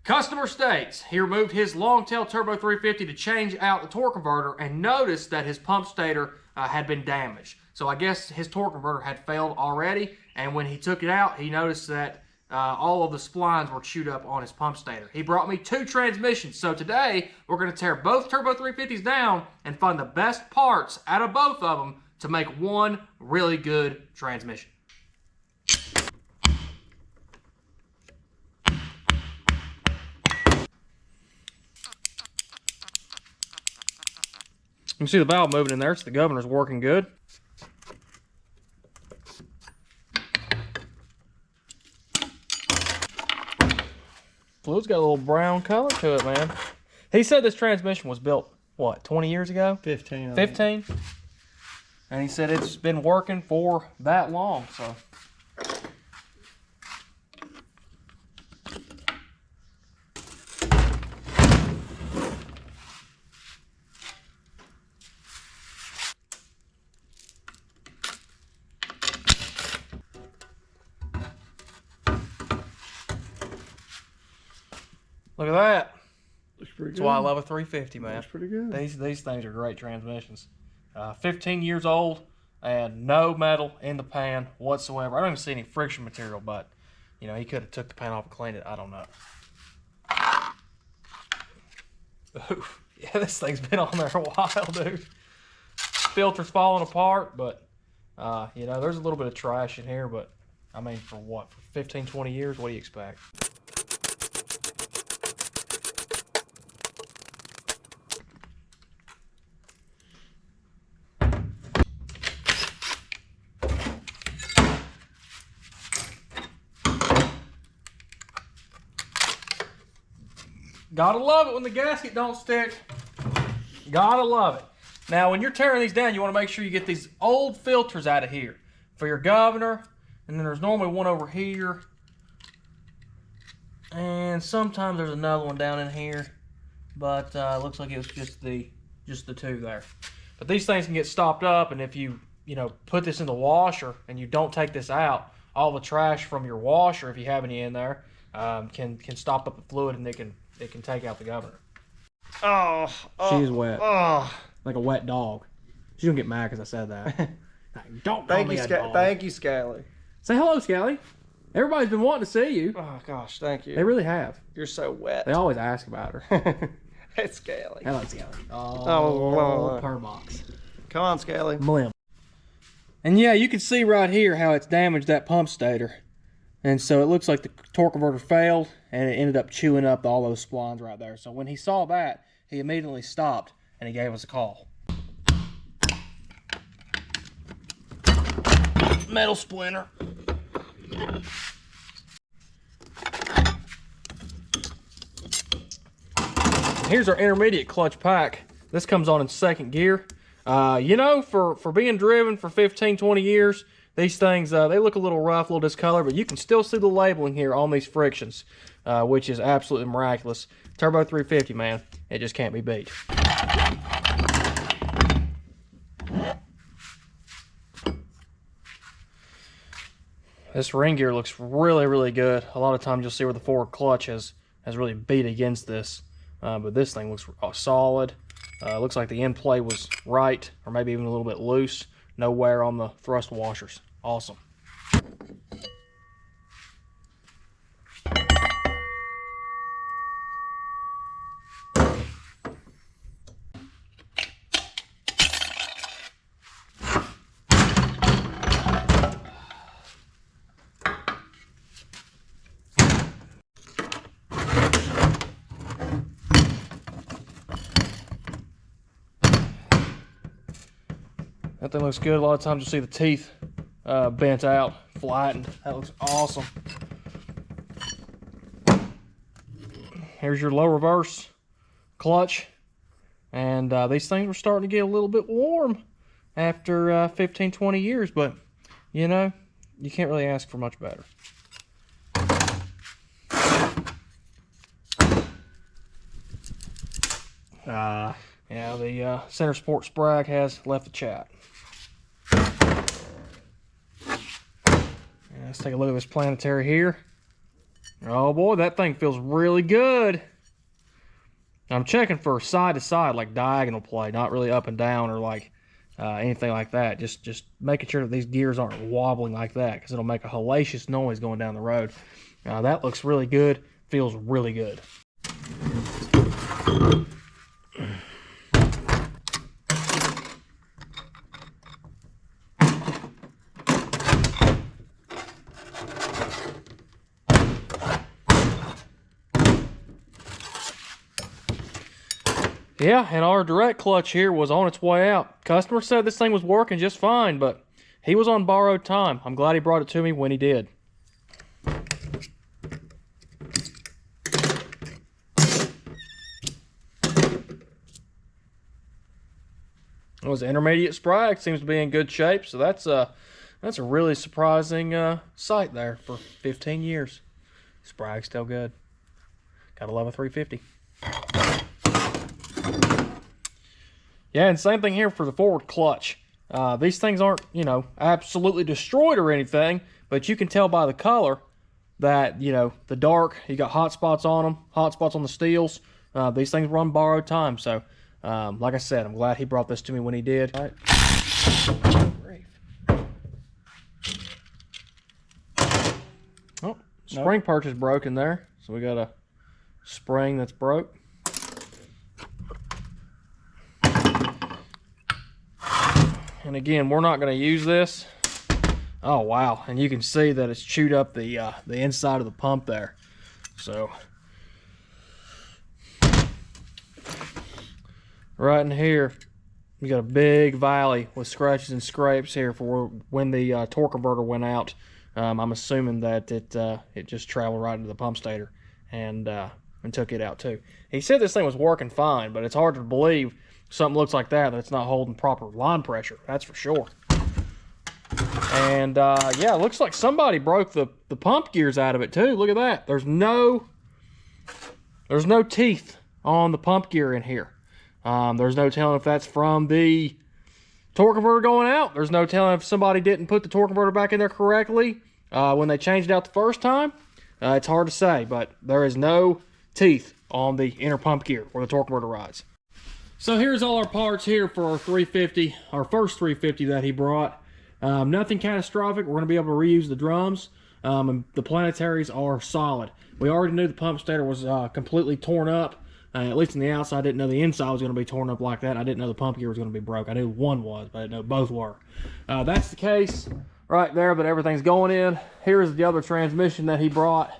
Customer states he removed his long-tail Turbo 350 to change out the torque converter and noticed that his pump stator had been damaged. So I guess his torque converter had failed already, and when he took it out, he noticed that all of the splines were chewed up on his pump stator. He brought me 2 transmissions, so today we're going to tear both Turbo 350s down and find the best parts out of both of them to make one really good transmission. You can see the valve moving in there, so the governor's working good. Fluid's got a little brown color to it, man. He said this transmission was built, what, 20 years ago? 15. 15? And he said it's been working for that long, so. Look at that. Looks pretty good. That's why I love a 350, man. Looks pretty good. These things are great transmissions. 15 years old and no metal in the pan whatsoever. I don't even see any friction material, but you know, he could have took the pan off and cleaned it. I don't know. Ooh, yeah, this thing's been on there a while, dude. Filter's falling apart, but you know, there's a little bit of trash in here, but I mean, for what? For 15, 20 years, what do you expect? Gotta love it when the gasket don't stick. Gotta love it. Now, when you're tearing these down, you want to make sure you get these old filters out of here for your governor. And then there's normally one over here. And sometimes there's another one down in here. But it looks like it was just the 2 there. But these things can get stopped up, and if you put this in the washer and you don't take this out, all the trash from your washer, if you have any in there, can stop up the fluid, and it can take out the governor. Oh, she's wet. Oh, like a wet dog. She's gonna get mad because I said that. Don't call me a dog. Thank you, Scally. Say hello, Scally. Everybody's been wanting to see you. Oh gosh, thank you. They really have. You're so wet. They always ask about her. It's Scally. Hello, Scally. Oh, purr box. Come on, Scally. Blim. And yeah, you can see right here how it's damaged that pump stator. And so it looks like the torque converter failed, and it ended up chewing up all those splines right there. So when he saw that, he immediately stopped, and he gave us a call. Metal splinter. Here's our intermediate clutch pack. This comes on in 2nd gear. You know, for being driven for 15, 20 years, these things, they look a little rough, a little discolored, but you can still see the labeling here on these frictions, which is absolutely miraculous. Turbo 350, man, it just can't be beat. This ring gear looks really, really good. A lot of times you'll see where the forward clutch has really beat against this, but this thing looks solid. Looks like the end play was right, or maybe even a little bit loose. No wear on the thrust washers. Awesome. That thing looks good. A lot of times you'll see the teeth bent out, flattened. That looks awesome. Here's your low reverse clutch. And these things were starting to get a little bit warm after 15, 20 years. But, you know, you can't really ask for much better. Yeah, the center support sprag has left the chat. Let's take a look at this planetary here. Oh boy, that thing feels really good. I'm checking for side to side, like diagonal play, not really up and down or like anything like that. Just making sure that these gears aren't wobbling like that, because it'll make a hellacious noise going down the road. That looks really good. Feels really good. Yeah, and our direct clutch here was on its way out. Customer said this thing was working just fine, but he was on borrowed time. I'm glad he brought it to me when he did. It was intermediate Sprag, seems to be in good shape, so that's a really surprising sight there for 15 years. Sprag's still good. Gotta love a 350. Yeah, and same thing here for the forward clutch. These things aren't, you know, absolutely destroyed or anything, but you can tell by the color that, you know, the dark, you got hot spots on them, hot spots on the steels. These things run borrowed time, so like I said, I'm glad he brought this to me when he did. All right. Oh, spring perch is broken there, so we got a spring that's broke. And again, we're not going to use this. Oh wow, and you can see that it's chewed up the inside of the pump there. So right in here, we got a big valley with scratches and scrapes here for when the torque converter went out. I'm assuming that it just traveled right into the pump stator and took it out too. He said this thing was working fine, but it's hard to believe something looks like that it's not holding proper line pressure. That's for sure. And yeah, it looks like somebody broke the pump gears out of it too. Look at that. There's no teeth on the pump gear in here. There's no telling if that's from the torque converter going out. There's no telling if somebody didn't put the torque converter back in there correctly when they changed it out the first time. It's hard to say, but there is no teeth on the inner pump gear where the torque converter rides. So here's all our parts here for our 350, our first 350 that he brought. Nothing catastrophic. We're going to be able to reuse the drums, and the planetaries are solid. We already knew the pump stator was completely torn up. At least on the outside, I didn't know the inside was going to be torn up like that. I didn't know the pump gear was going to be broke. I knew one was, but I didn't know both were. That's the case right there, but everything's going in. Here's the other transmission that he brought.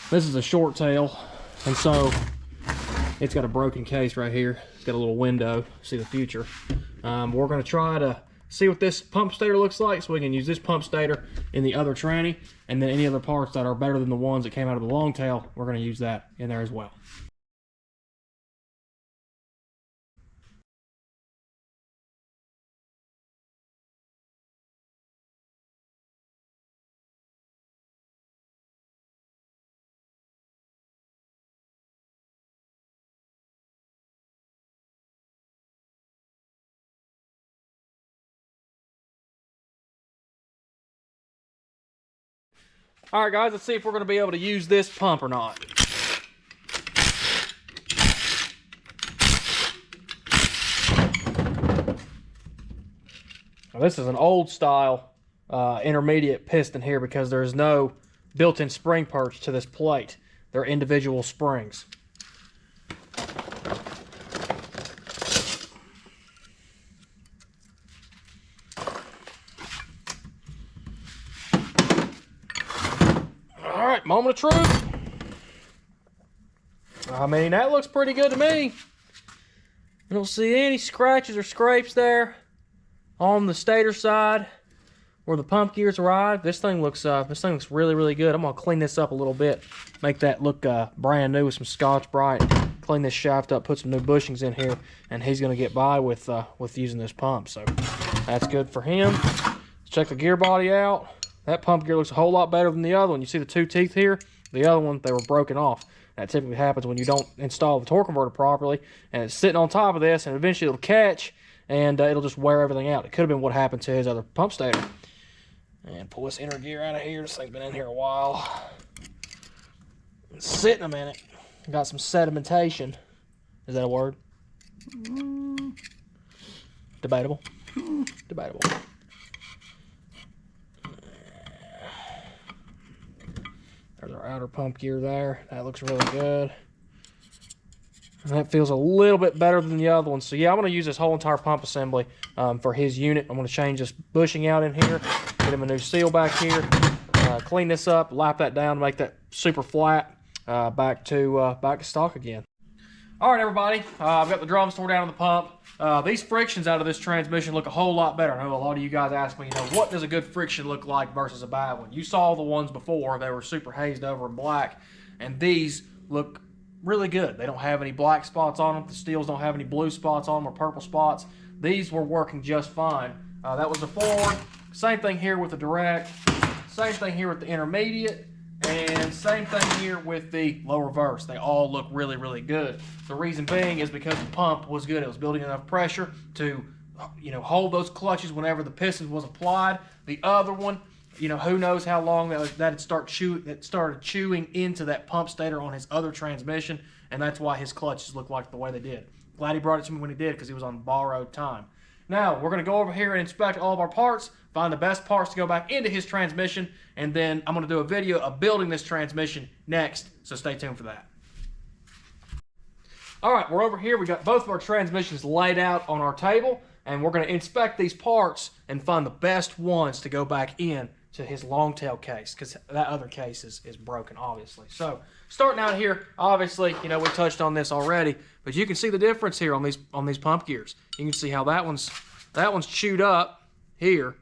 This is a short tail, and so it's got a broken case right here. It's got a little window, see the future. We're going to try to see what this pump stator looks like so we can use this pump stator in the other tranny, and then any other parts that are better than the ones that came out of the long tail, we're going to use that in there as well. All right, guys, let's see if we're going to be able to use this pump or not. Now, this is an old style intermediate piston here because there's no built-in spring perch to this plate. They're individual springs. All right, moment of truth. I mean, that looks pretty good to me. I don't see any scratches or scrapes there on the stator side where the pump gears ride. This thing looks really, really good. I'm gonna clean this up a little bit, make that look brand new with some Scotch-Brite. Clean this shaft up, put some new bushings in here, and he's gonna get by with using this pump. So that's good for him. Let's check the gear body out. That pump gear looks a whole lot better than the other one. You see the two teeth here? The other one, they were broken off. That typically happens when you don't install the torque converter properly, and it's sitting on top of this, and eventually it'll catch, and it'll just wear everything out. It could have been what happened to his other pump stator. And pull this inner gear out of here. This thing's been in here a while. Sitting a minute. Got some sedimentation. Is that a word? Debatable. Debatable. There's our outer pump gear there. That looks really good. And that feels a little bit better than the other one. So yeah, I'm going to use this whole entire pump assembly for his unit. I'm going to change this bushing out in here, get him a new seal back here, clean this up, lap that down, make that super flat, back to stock again. All right, everybody, I've got the drums tore down on the pump. These frictions out of this transmission look a whole lot better. I know a lot of you guys ask me, what does a good friction look like versus a bad one? You saw the ones before, they were super hazed over in black, and these look really good. They don't have any black spots on them. The steels don't have any blue spots on them or purple spots. These were working just fine. That was the forward. Same thing here with the direct. Same thing here with the intermediate. And same thing here with the low reverse. They all look really, really good. The reason being is because the pump was good. It was building enough pressure to, hold those clutches whenever the piston was applied. The other one, who knows how long that started chewing into that pump stator on his other transmission, and that's why his clutches look like the way they did. Glad he brought it to me when he did, because he was on borrowed time. Now, we're going to go over here and inspect all of our parts, find the best parts to go back into his transmission, and then I'm going to do a video of building this transmission next, so stay tuned for that. All right, we're over here. We got both of our transmissions laid out on our table, and we're going to inspect these parts and find the best ones to go back in to his long tail case, because that other case is broken, obviously. So starting out here, obviously, we touched on this already, but you can see the difference here on these pump gears. You can see how that one's chewed up here,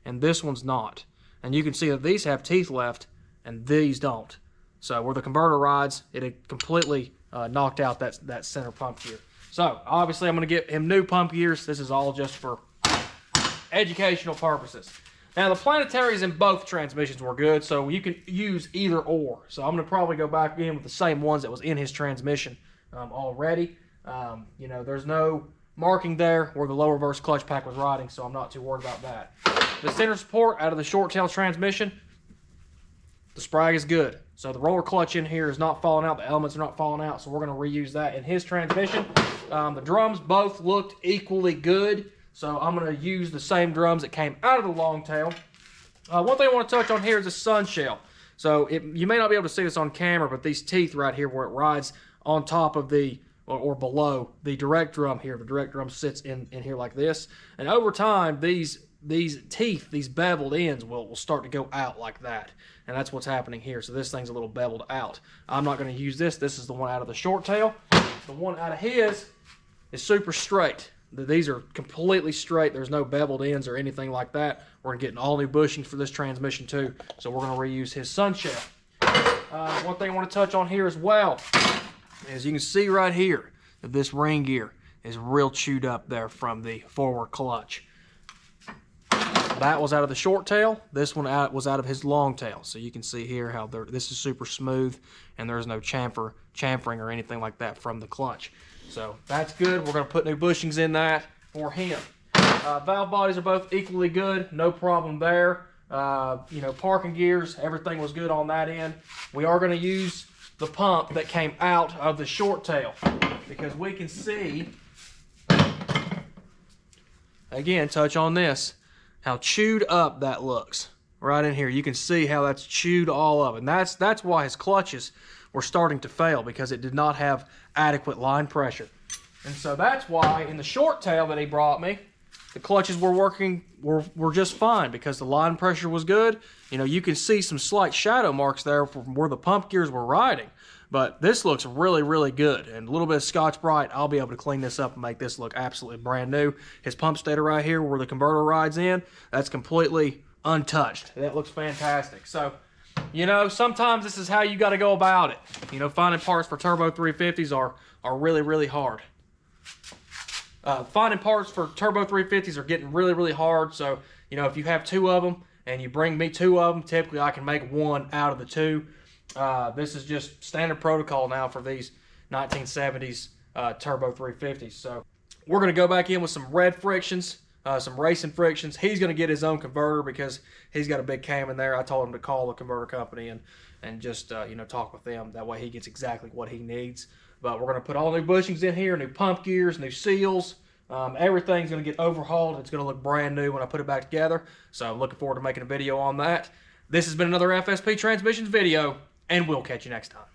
and this one's not. And you can see that these have teeth left, and these don't. So where the converter rides, it had completely knocked out that center pump gear. So obviously, I'm going to get him new pump gears. This is all just for educational purposes. Now, the planetaries in both transmissions were good, so you can use either or. So I'm going to probably go back in with the same ones that was in his transmission already. There's no marking there where the low reverse clutch pack was riding, so I'm not too worried about that. The center support out of the short tail transmission, the sprag is good. So the roller clutch in here is not falling out. The elements are not falling out, so we're going to reuse that in his transmission. The drums both looked equally good. So I'm going to use the same drums that came out of the long tail. One thing I want to touch on here is the sun shell. So you may not be able to see this on camera, but these teeth right here where it rides on top of or below the direct drum here. The direct drum sits in here like this. And over time, these teeth, these beveled ends will start to go out like that. And that's what's happening here. So this thing's a little beveled out. I'm not going to use this. This is the one out of the short tail. The one out of his is super straight. These are completely straight. There's no beveled ends or anything like that. We're getting all new bushings for this transmission too, so we're going to reuse his sun shell. One thing I want to touch on here as well is you can see right here that this ring gear is real chewed up there from the forward clutch. That was out of the short tail. This one was out of his long tail. So you can see here how this is super smooth and there's no chamfering or anything like that from the clutch. So that's good. We're going to put new bushings in that for him. Valve bodies are both equally good. No problem there. Parking gears, everything was good on that end. We are going to use the pump that came out of the short tail because we can see, again, touch on this, how chewed up that looks right in here. You can see how that's chewed all up, and that's why his clutches were starting to fail, because it did not have adequate line pressure. And so that's why in the short tail that he brought me, the clutches were just fine because the line pressure was good. You can see some slight shadow marks there from where the pump gears were riding, but this looks really, really good. And a little bit of Scotch-Brite, I'll be able to clean this up and make this look absolutely brand new. His pump stator right here where the converter rides in, that's completely untouched. That looks fantastic. So, sometimes this is how you got to go about it. Finding parts for turbo 350s are really, really hard. Finding parts for turbo 350s are getting really, really hard. So, if you have two of them and you bring me two of them, typically I can make one out of the two. This is just standard protocol now for these 1970s turbo 350s. So we're going to go back in with some red frictions, some racing frictions. He's going to get his own converter because he's got a big cam in there. I told him to call the converter company and and just you know, talk with them. That way he gets exactly what he needs. But we're going to put all new bushings in here, new pump gears, new seals. Everything's going to get overhauled. It's going to look brand new when I put it back together. So I'm looking forward to making a video on that. This has been another FSP Transmissions video, and we'll catch you next time.